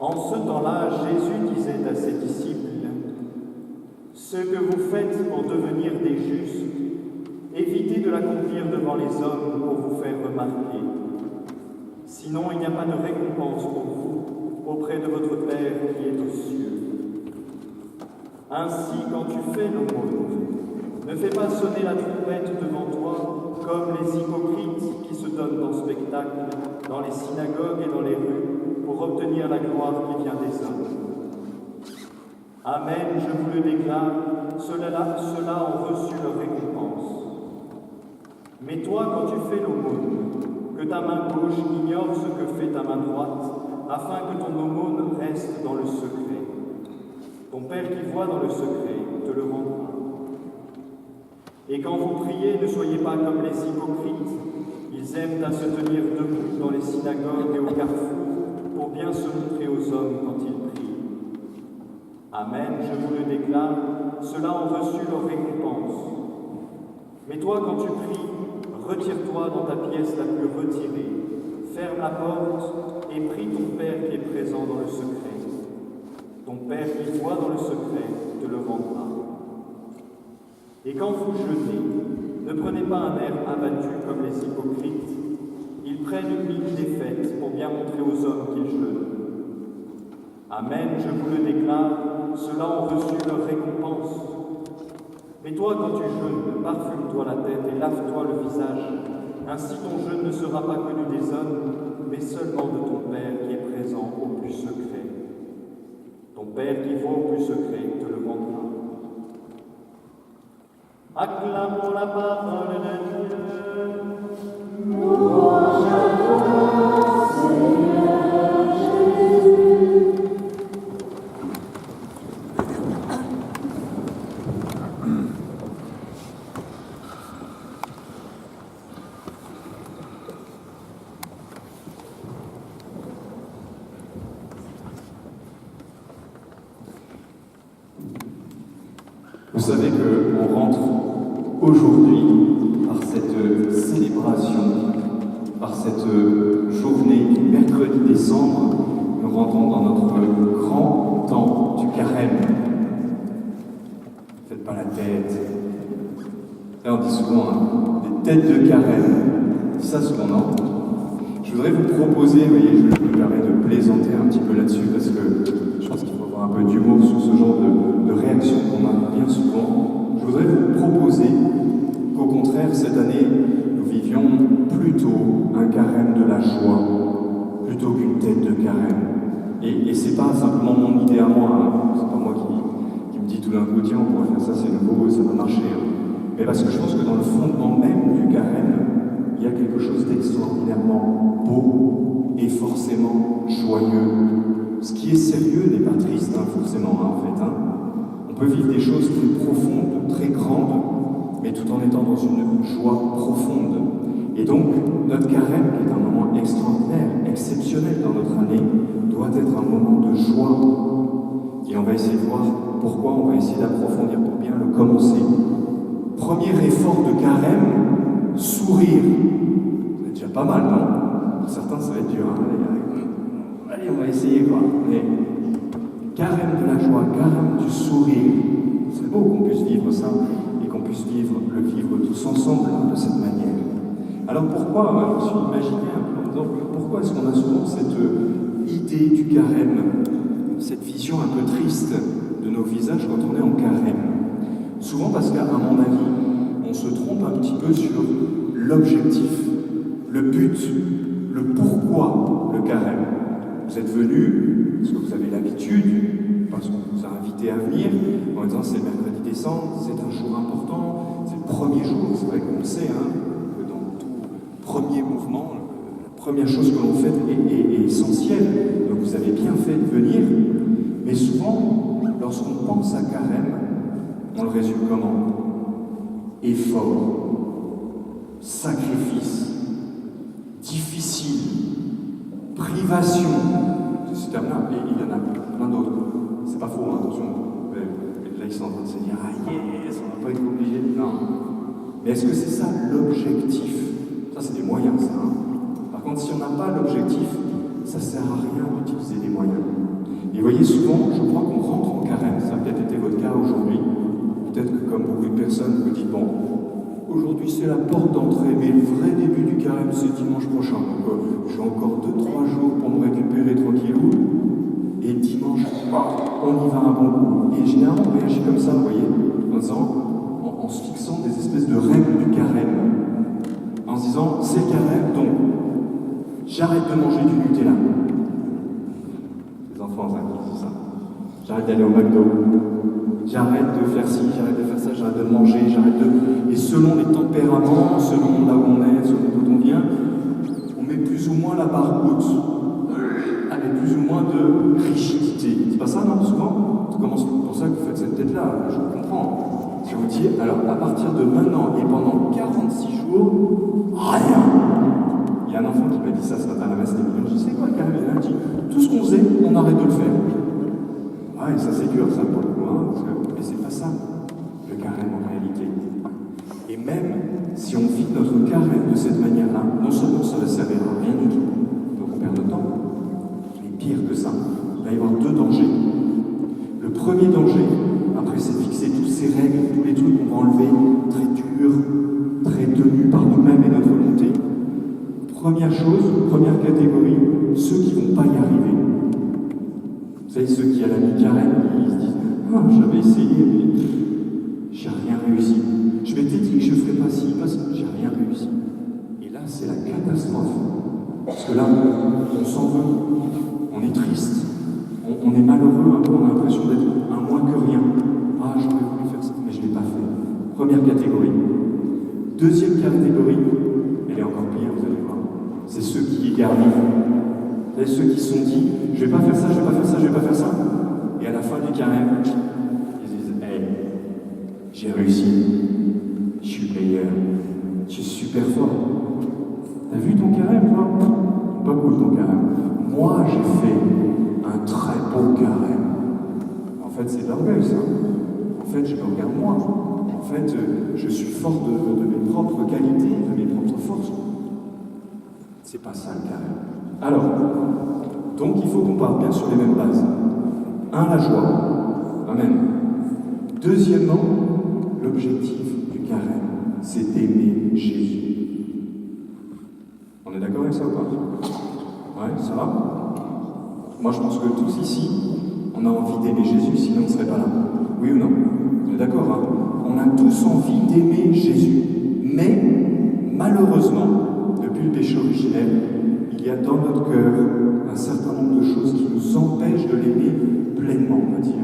En ce temps-là, Jésus disait à ses disciples, « Ce que vous faites pour devenir des justes, évitez de l'accomplir devant les hommes pour vous faire remarquer. Sinon, il n'y a pas de récompense pour vous auprès de votre Père qui est aux cieux. Ainsi, quand tu fais l'aumône, ne fais pas sonner la trompette devant toi comme les hypocrites qui se donnent en spectacle dans les synagogues et dans les rues pour obtenir la gloire qui vient des hommes. Amen, je vous le déclare, ceux-là ont reçu leur récompense. Mais toi, quand tu fais l'aumône, que ta main gauche ignore ce que fait ta main droite, afin que ton aumône reste dans le secret. Ton Père qui voit dans le secret te le rendra. Et quand vous priez, ne soyez pas comme les hypocrites. Ils aiment à se tenir debout dans les synagogues et au carrefour pour bien se montrer aux hommes quand ils prient. Amen, je vous le déclare, ceux-là ont reçu leur récompense. Mais toi, quand tu pries, retire-toi dans ta pièce la plus retirée, ferme la porte et prie ton Père qui est présent dans le secret. Ton Père qui voit dans le secret te le rendra. Et quand vous jeûnez, ne prenez pas un air abattu comme les hypocrites. Ils prennent une mine défaite pour bien montrer aux hommes qu'ils jeûnent. Amen, je vous le déclare, ceux-là ont reçu leur récompense. Mais toi, quand tu jeûnes, parfume-toi la tête et lave-toi le visage. Ainsi ton jeûne ne sera pas connu des hommes, mais seulement de ton Père qui est présent au plus secret. Ton Père qui voit au plus secret te le rendra. Acclamons la parole de Dieu. Louange à toi, Seigneur Jésus. Vous savez qu'on rentre aujourd'hui par cette célébration, par cette journée du mercredi décembre, nous rentrons dans notre grand temps du carême. Faites pas la tête. Et on dit souvent des têtes de carême. C'est ça souvent, non? Je voudrais vous proposer, vous voyez, je me permets de plaisanter un petit peu là-dessus parce que je pense qu'il faut avoir un peu d'humour sur ce genre de réaction qu'on a bien souvent. Je voudrais vous proposer qu'au contraire, cette année, nous vivions plutôt un carême de la joie, plutôt qu'une tête de carême. Et c'est pas simplement mon idée à moi, hein. C'est pas moi qui me dit tout d'un coup, tiens, on pourrait faire ça, c'est nouveau, ça va marcher. Hein. Mais parce que je pense que dans le fondement même du carême, il y a quelque chose d'extraordinairement beau et forcément joyeux. Ce qui est sérieux n'est pas triste, hein, forcément, hein, en fait. Hein. On peut vivre des choses très profondes, très grandes, mais tout en étant dans une joie profonde. Et donc, notre carême, qui est un moment extraordinaire, exceptionnel dans notre année, doit être un moment de joie. Et on va essayer de voir pourquoi, on va essayer d'approfondir pour bien le commencer. Premier effort de carême, sourire. C'est déjà pas mal, non? Pour certains, ça va être dur. Hein? Allez, on va essayer, quoi. Mais carême de la joie, carême du sourire. C'est beau qu'on puisse vivre ça et qu'on puisse le vivre tous ensemble de cette manière. Alors pourquoi, je me suis imaginé un peu, pourquoi est-ce qu'on a souvent cette idée du carême, cette vision un peu triste de nos visages quand on est en carême? Souvent parce qu'à mon avis, on se trompe un petit peu sur l'objectif, le but, le pourquoi le carême. Vous êtes venus parce que vous avez l'habitude, parce qu'on vous a invité à venir, en disant c'est mercredi décembre, c'est un jour important, c'est le premier jour, c'est vrai qu'on le sait, hein, que dans tout premier mouvement, la première chose que l'on fait est essentielle, donc vous avez bien fait de venir, mais souvent, lorsqu'on pense à carême, on le résume comment? Effort, sacrifice, difficile, privation. C'est terminable, et il y en a plein d'autres. C'est pas faux, hein, attention. Là, ils sont en train de se dire, ah yes, on va pas être obligé. Non. Mais est-ce que c'est ça l'objectif? Ça, c'est des moyens, ça. Hein. Par contre, si on n'a pas l'objectif, ça sert à rien d'utiliser des moyens. Et vous voyez, souvent, je crois qu'on rentre en carême, ça a peut-être été votre cas aujourd'hui, peut-être que comme beaucoup de personnes, vous dites, bon, aujourd'hui c'est la porte d'entrée, mais le vrai début du carême c'est dimanche prochain, donc j'ai encore 2-3 jours pour me récupérer tranquillou, et dimanche, on y va un bon coup. Et généralement on réagit comme ça, vous voyez, en se fixant des espèces de règles du carême, en se disant, c'est le carême, donc j'arrête de manger du Nutella. Les enfants, ça, c'est ça. J'arrête d'aller au McDo. J'arrête de faire ci, j'arrête de faire ça, j'arrête de manger, Et selon les tempéraments, selon là où on est, selon d'où on vient, on met plus ou moins la barre haute. Avec plus ou moins de rigidité. C'est pas ça, non, souvent? C'est pour ça que vous faites cette tête-là, je comprends. Je vous dis, alors, à partir de maintenant et pendant 46 jours, rien. Il y a un enfant qui m'a dit ça ce matin à la messe des millions. Je sais quoi, quand même, il a dit, tout ce qu'on faisait, on arrête de le faire. Ouais, ça c'est dur, ça, pour le coup, hein, mais c'est pas ça, le carême en réalité. Et même si on vit notre carême de cette manière-là, non seulement ça ne servira à rien du tout, donc on perd le temps, mais pire que ça, il va y avoir 2 dangers. Le premier danger, après, c'est de fixer toutes ces règles, tous les trucs qu'on va enlever, très durs, très tenus par nous-mêmes et notre volonté. Première chose, première catégorie, ceux qui ne vont pas y arriver. Vous savez, ceux qui, à la mi-carême, ils se disent « Ah, j'avais essayé, mais j'ai rien réussi. Je m'étais dit que je ne ferais pas ci, pas ça, j'ai rien réussi. » Et là, c'est la catastrophe. Parce que là, on s'en veut, on est triste, on est malheureux, un peu, on a l'impression d'être un moins que rien. Ah, j'aurais voulu faire ça, mais je ne l'ai pas fait. Première catégorie. Deuxième catégorie, elle est encore pire, vous allez voir. C'est ceux qui y arrivent. C'est ceux qui se sont dit, je vais pas faire ça, je vais pas faire ça, je vais pas faire ça. Et à la fin du carême, ils disent, hey, j'ai réussi, je suis meilleur, je suis super fort. T'as vu ton carême, toi? Pas cool ton carême. Moi, j'ai fait un très beau carême. En fait, c'est de l'orgueil, ça. En fait, je me regarde moi. En fait, je suis fort de mes propres qualités, de mes propres forces. C'est pas ça le carême. Alors, donc il faut qu'on parte bien sur les mêmes bases. 1, la joie. Amen. Deuxièmement, l'objectif du carême, c'est d'aimer Jésus. On est d'accord avec ça ou pas? Ouais, ça va? Moi je pense que tous ici, on a envie d'aimer Jésus, sinon on ne serait pas là. Oui ou non? On est d'accord, hein? On a tous envie d'aimer Jésus. Mais, malheureusement, depuis le péché originel, il y a dans notre cœur un certain nombre de choses qui nous empêchent de l'aimer pleinement, on va dire,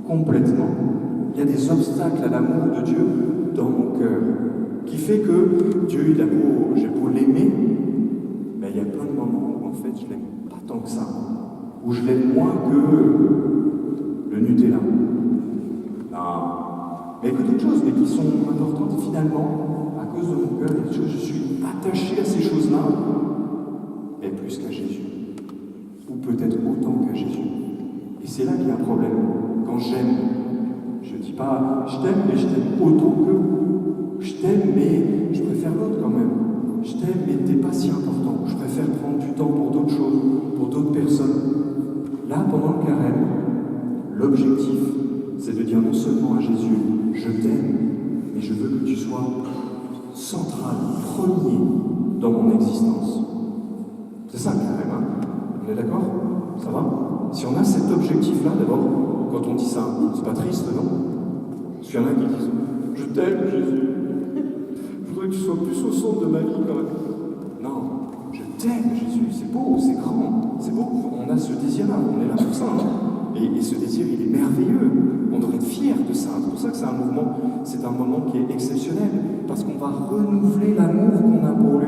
complètement. Il y a des obstacles à l'amour de Dieu dans mon cœur, qui fait que Dieu, j'ai beau l'aimer, mais il y a plein de moments où en fait je l'aime pas tant que ça, où je l'aime moins que le Nutella. Non. Mais que d'autres choses, mais qui sont importantes finalement, à cause de mon cœur, il y a des choses, je suis attaché à ces choses-là, et plus qu'à Jésus. Ou peut-être autant qu'à Jésus. Et c'est là qu'il y a un problème. Quand j'aime, je ne dis pas je t'aime, mais je t'aime autant que. Je t'aime, mais je préfère l'autre quand même. Je t'aime, mais t'es pas si important. Je préfère prendre du temps pour d'autres choses, pour d'autres personnes. Là, pendant le carême, l'objectif, c'est de dire non seulement à Jésus, je t'aime, mais je veux que tu sois central, premier dans mon existence. C'est ça le carême, hein? On est d'accord? Ça va? Si on a cet objectif-là, d'abord, quand on dit ça, c'est pas triste, non? Parce qu'il y en a qui disent « Je t'aime, Jésus. Je voudrais que tu sois plus au centre de ma vie, quand même. » Non, je t'aime, Jésus. C'est beau, c'est grand, c'est beau. On a ce désir-là, on est là pour ça. Hein? Et ce désir, il est merveilleux. On devrait être fiers de ça. C'est pour ça que c'est un moment qui est exceptionnel. Parce qu'on va renouveler l'amour qu'on a pour lui.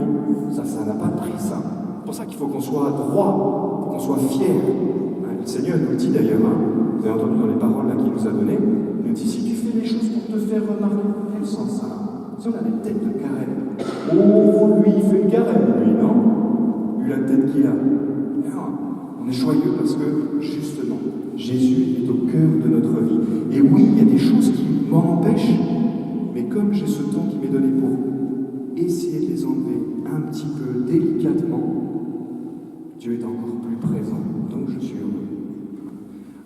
Ça n'a pas de prix, ça. C'est pour ça qu'il faut qu'on soit droit, qu'on soit fier. Le Seigneur nous le dit d'ailleurs, hein. Vous avez entendu dans les paroles qu'il nous a données, il nous dit, si tu fais des choses pour te faire remarquer, quel sens ça a? Si on a des têtes de carême, oh, lui il fait le carême, lui, non? Lui la tête qu'il a. Non, on est joyeux parce que, justement, Jésus est au cœur de notre vie. Et oui, il y a des choses qui m'en empêchent, mais comme j'ai ce temps qui m'est donné pour essayer de les enlever un petit peu délicatement, Dieu est encore plus présent, donc je suis heureux.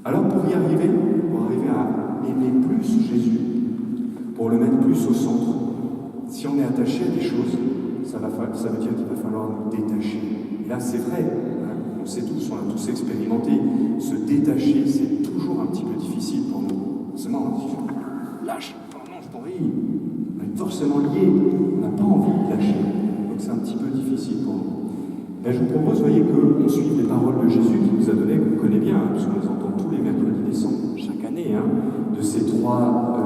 Alors pour arriver à aimer plus Jésus, pour le mettre plus au centre, si on est attaché à des choses, ça veut dire qu'il va falloir nous détacher. Et là, c'est vrai, hein, on sait tous, on a tous expérimenté, se détacher, c'est toujours un petit peu difficile pour nous. Forcément, on dit, lâche, non, je t'en prie. On est forcément lié, on n'a pas envie de lâcher. Donc c'est un petit peu difficile pour nous. Et je vous propose, vous voyez, qu'on suive les paroles de Jésus qui nous a données, qu'on connaît bien, hein, puisqu'on les entend tous les mercredis décembre, chaque année, hein, de ces trois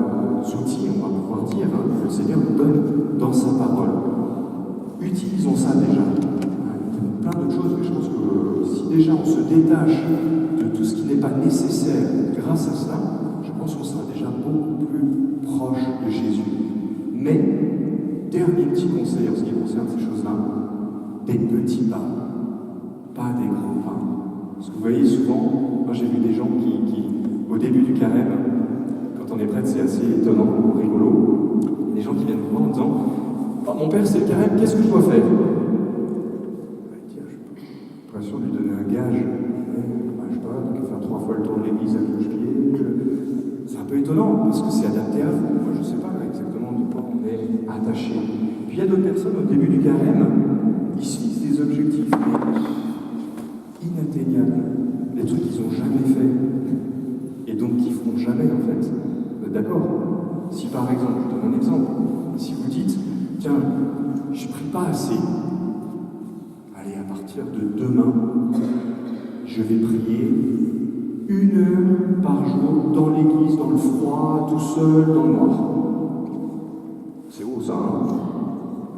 outils, on va pouvoir dire, hein, que le Seigneur nous donne dans sa parole. Utilisons ça déjà. Il y a plein d'autres choses, mais je pense que si déjà on se détache de tout ce qui n'est pas nécessaire grâce à cela, je pense qu'on sera déjà beaucoup plus proche de Jésus. Mais, dernier petit conseil en ce qui concerne ces choses-là, des petits pas, pas des grands pas. Parce que vous voyez souvent, moi j'ai vu des gens qui au début du carême, quand on est prêtre, c'est assez étonnant, rigolo, des gens qui viennent nous voir en disant « Oh, mon père, c'est le carême, qu'est-ce que je dois faire ?» Tiens, je suis pas sûr de lui donner un gage. Je sais pas, donc faire 3 fois le tour de l'église à cloche-pied. C'est un peu étonnant, parce que c'est adapté à vous. Moi, je ne sais pas exactement de quoi on est attaché. Puis il y a d'autres personnes, au début du carême, ils se fixent des objectifs inatteignables, des trucs qu'ils n'ont jamais fait, et donc qu'ils ne feront jamais, en fait. Vous êtes d'accord? Si par exemple, je donne un exemple, si vous dites, tiens, je ne prie pas assez, allez, à partir de demain, je vais prier 1 heure par jour dans l'église, dans le froid, tout seul, dans le noir. C'est haut ça, hein?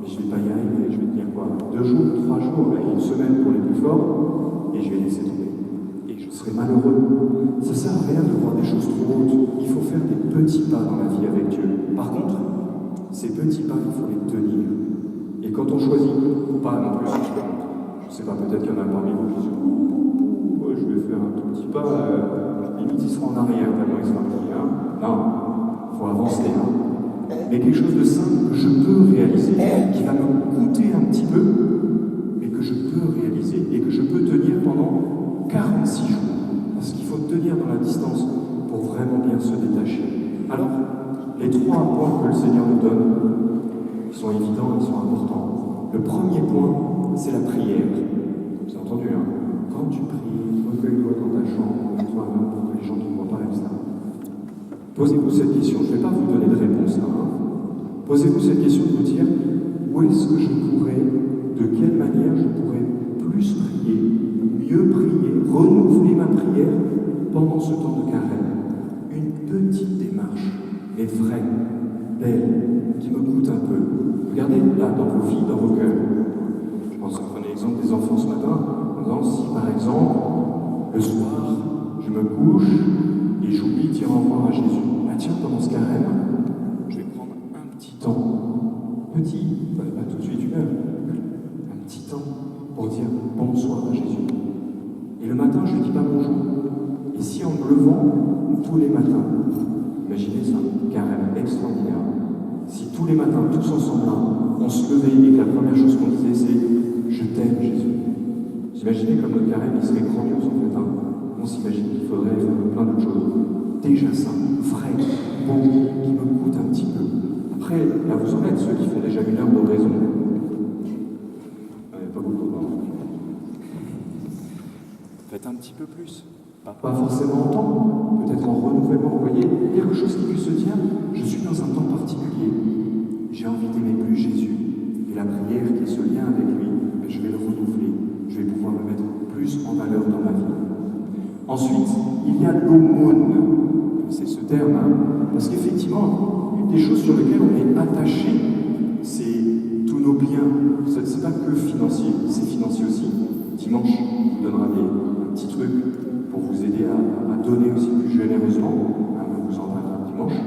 Mais je ne vais pas y arriver, je vais tenir quoi? 2 jours, 3 jours, et 1 semaine pour les plus forts, et je vais laisser tomber. Et je serai malheureux. Ça ne sert à rien de voir des choses trop hautes. Il faut faire des petits pas dans la vie avec Dieu. Par contre, ces petits pas, il faut les tenir. Et quand on choisit, ou pas non plus, je ne sais pas, peut-être qu'il y en a parmi vous qui disent je vais faire un tout petit pas, limite il sera en arrière, tellement il sera pris. Hein. Non, il faut avancer. Hein. Mais quelque chose de simple que je peux réaliser, qui va me coûter un petit peu, mais que je peux réaliser et que je peux tenir pendant 46 jours. Parce qu'il faut tenir dans la distance pour vraiment bien se détacher. Alors, les 3 points que le Seigneur nous donne, ils sont évidents, ils sont importants. Le premier point, c'est la prière. Vous avez entendu, hein? Quand tu pries, recueille-toi dans ta chambre, toi-même, pour que les gens ne te voient pas, etc. Posez-vous cette question. Je ne vais pas vous donner de réponse là. Hein. Posez-vous cette question de vous dire où est-ce que je pourrais, de quelle manière je pourrais plus prier, mieux prier, renouveler ma prière pendant ce temps de carême. Une petite démarche, mais vraie, belle, qui me coûte un peu. Regardez là dans vos vies, dans vos cœurs. Je pense que vous prenez l'exemple des enfants ce matin. Si par exemple, le soir, je me couche et j'oublie de dire au revoir à Jésus, ah tiens, pendant ce carême, je vais prendre un petit temps, pas tout de suite 1 heure, un petit temps pour dire bonsoir à Jésus. Et le matin, je ne dis pas bonjour. Et si en me levant tous les matins, imaginez ça, carême extraordinaire, si tous les matins, tous ensemble, on se levait et que la première chose qu'on disait c'est je t'aime Jésus. Vous imaginez comme notre carême, il serait grandiose en fait. Hein. On s'imagine qu'il faudrait faire plein d'autres choses. Déjà ça, vrai, bon, qui me coûte un petit peu. Après, là vous en êtes, ceux qui font déjà 1 heure d'oraison. Pas beaucoup, pardon. Faites un petit peu plus. Pas forcément en temps, peut-être en renouvellement. Vous voyez, quelque chose qui puisse se dire, je suis dans un temps particulier. J'ai envie d'aimer plus Jésus. Et la prière qui est ce lien avec lui, je vais le renouveler. Je vais pouvoir le mettre plus en valeur dans ma vie. Ensuite, il y a l'aumône. C'est ce terme, hein, parce qu'effectivement, une des choses sur lesquelles on est attaché, c'est tous nos biens. Ce n'est pas que financier, c'est financier aussi. Dimanche, on vous donnera un petit truc pour vous aider à donner aussi plus généreusement. On vous en parlera dimanche.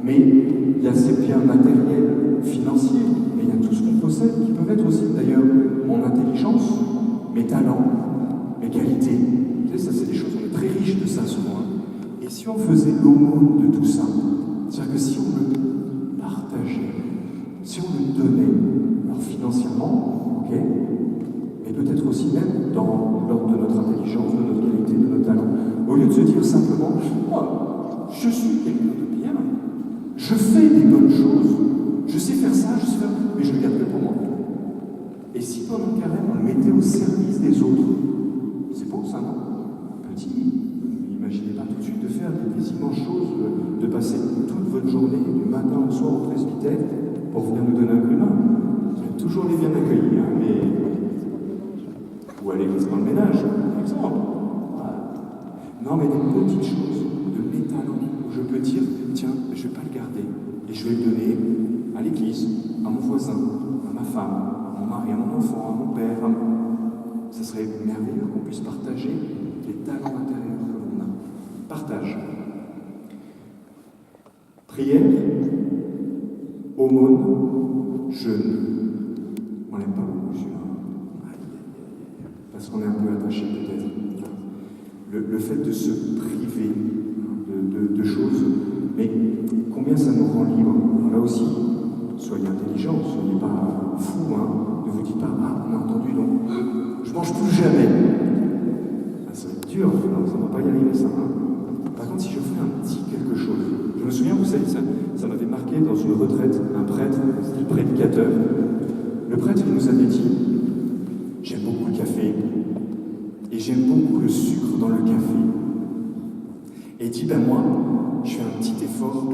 Mais il y a ces biens matériels, financiers, mais il y a tout ce qu'on possède, qui peuvent être aussi d'ailleurs mon intelligence, mes talents, mes qualités. Vous savez, ça c'est des choses, on est très riche de ça souvent. Et si on faisait l'aumône de tout ça, c'est-à-dire que si on le partageait, si on le donnait, alors financièrement, ok, mais peut-être aussi même dans l'ordre de notre intelligence, de notre qualité, de nos talents, au lieu de se dire dire simplement, moi, je suis quelqu'un de bien, je fais des bonnes choses, je sais faire ça, je sais faire, mais je ne regarde que pour moi. Et si pendant le carême, on le mettait au service des autres, c'est beau ça, non? Petit, n'imaginez pas tout de suite de faire des immenses choses, de passer toute votre journée, du matin au soir au presbytère, pour venir nous donner un coup de main. Vous êtes toujours les bien accueillis, hein, mais... ou à l'église dans le ménage, par exemple. Voilà. Non, mais des petites choses, de mes talents, où je peux dire, tiens, je ne vais pas le garder, et je vais le donner à l'église, à mon voisin, à ma femme, à mon mari, à mon enfant, à mon père. Ça serait merveilleux qu'on puisse partager les talents intérieurs que l'on a. Partage. Prière, aumône, jeûne. On n'aime pas beaucoup celui-là. Parce qu'on est un peu attaché peut-être. Le fait de se priver de choses, mais combien ça nous rend libres. Là aussi, soyez intelligents, soyez pas fous, hein. Ne vous dites pas, ah, on a entendu, donc je mange plus jamais. Ah, ça va être dur, ça ne va pas y arriver ça. Hein. Par contre, si je fais un petit quelque chose, je me souviens, vous savez, ça m'avait marqué dans une retraite, un prêtre, c'était le prédicateur. Le prêtre, il nous avait dit, j'aime beaucoup le café, et j'aime beaucoup le sucre dans le café. Et il dit, ben moi, je fais un petit effort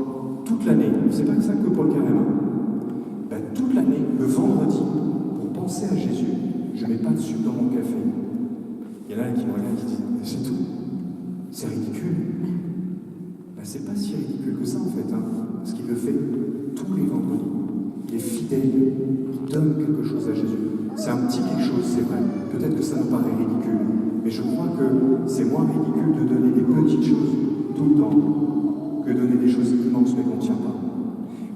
toute l'année, c'est pas que ça que pour le carême, ben, toute l'année, le vendredi, pour penser à Jésus, je ne mets pas de sucre dans mon café. Il y en a qui me regardent et qui disent, c'est tout, c'est ridicule. Ben, c'est pas si ridicule que ça en fait, hein, parce qu'il le fait tous les vendredis. Il est fidèle, il donne quelque chose à Jésus. C'est un petit quelque chose, c'est vrai. Peut-être que ça nous paraît ridicule, mais je crois que c'est moins ridicule de donner des petites choses tout le temps que donner des choses immenses mais qu'on ne tient pas.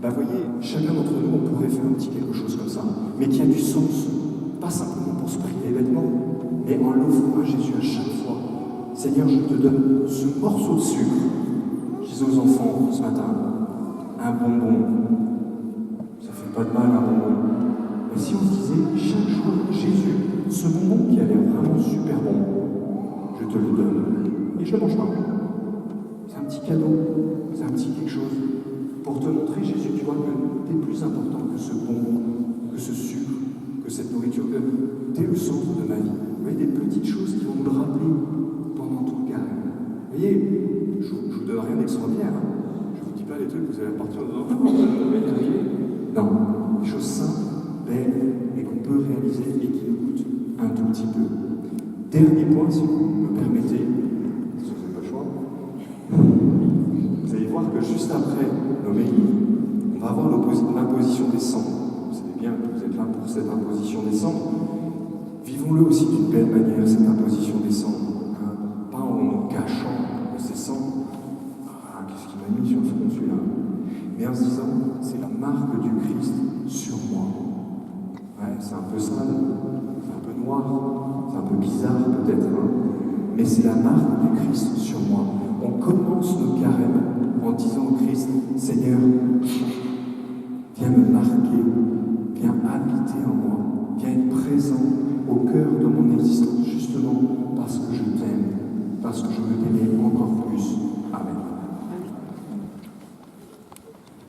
Ben voyez, chacun d'entre nous, on pourrait faire un petit quelque chose comme ça, mais qui a du sens, pas simplement pour se priver bêtement, mais en l'offrant à Jésus à chaque fois. Seigneur, je te donne ce morceau de sucre. Je disais aux enfants ce matin, un bonbon, ça fait pas de mal un bonbon. Mais si on se disait chaque jour, Jésus, ce bonbon qui a l'air vraiment super bon, je te le donne, et je le mange pas. C'est un petit cadeau, c'est un petit quelque chose. Pour te montrer, Jésus, tu vois que tu es plus important que ce bonbon, que ce sucre, que cette nourriture, que tu es le centre de ma vie. Vous voyez, des petites choses qui vont nous le rappeler pendant tout le carême. Vous voyez, je ne vous donne rien d'extraordinaire. Hein. Je ne vous dis pas les trucs que vous allez partir en disant « Oh, y arriver ». Non, des choses simples, belles, et qu'on peut réaliser et qui nous coûtent un tout petit peu. Dernier point, si vous me permettez, si vous n'avez pas le choix. Vous allez voir que juste après l'homélie, on va avoir l'imposition des cendres. Vous savez bien que vous êtes là pour cette imposition des cendres. Vivons-le aussi d'une belle manière, cette imposition des cendres. Hein. Pas en nous cachant de ces cendres. Ah, qu'est-ce qu'il m'a mis sur le front celui-là? Mais en se disant, c'est la marque du Christ sur moi. Ouais, c'est un peu sale, c'est un peu noir, c'est un peu bizarre peut-être, hein. Mais c'est la marque du Christ sur moi. On commence nos carêmes en disant au Christ, Seigneur, viens me marquer, viens habiter en moi, viens être présent au cœur de mon existence, justement parce que je t'aime, parce que je me délaisse